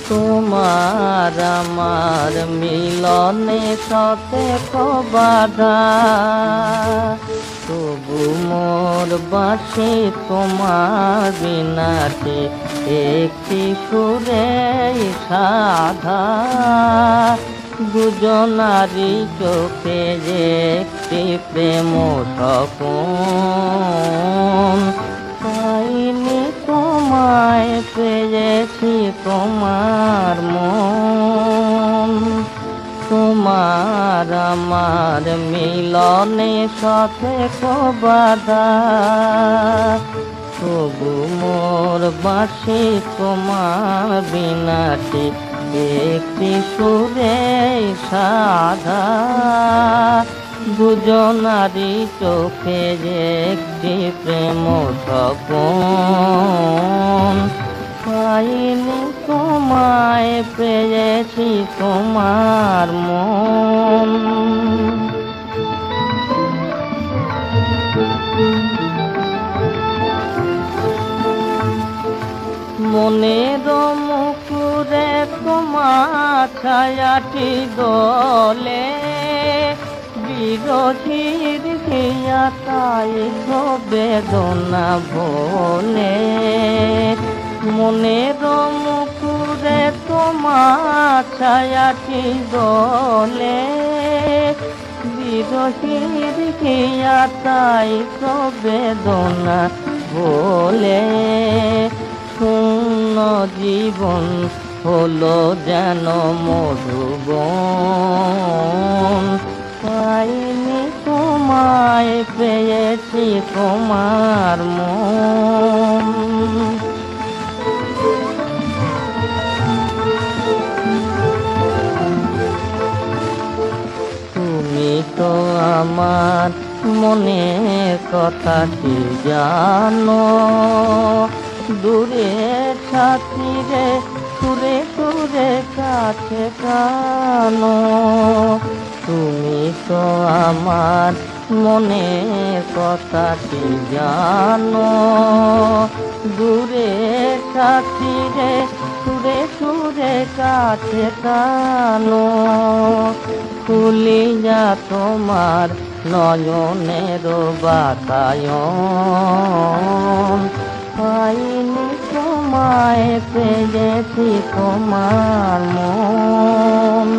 তোমার আমার মিলনে শতেক বাধা, তবু মোর বাঁশি তোমার বিনাতে একটি সুরে সাধা। দুজনারই চোখে যে একটি প্রেম স্বপন, পাইনি তোমায় পেয়েছি তোমার মন। তোমার আমার মিলনে শতেক বাধা, তবু মোর বাঁশি তোমার বিনাতে একটি সুরে সাধা। দুজনারই চোখে যে একটি প্রেম স্বপন, পাইনি তোমায় পেয়েছি তোমার মন। মনের মুকুরে তোমার ছায়াটি দোলে, বিরোধীর হিয়া তাই বেদনা ভোলে। মনের মুকুরে তোমার ছায়াটি দোলে, বিরোধীর হিয়া তাই বেদনা ভোলে। শূন্য জীবন হলো যেন মধুবন, পাইনি তোমায় পেয়েছি তোমার মন। তুমি তো আমার মনের কথাটি জানো, দূরে সাথী রে সুরে সুরে কাছে কানো। তুমি তো আমার মনের কথাটি জানো, দূরে সাথী রে সুরে সুরে কাছে কানো। খুলিয়া তোমার নয়নের বাতায়ন, পাইনি তোমায় পেয়েছি তোমার মন।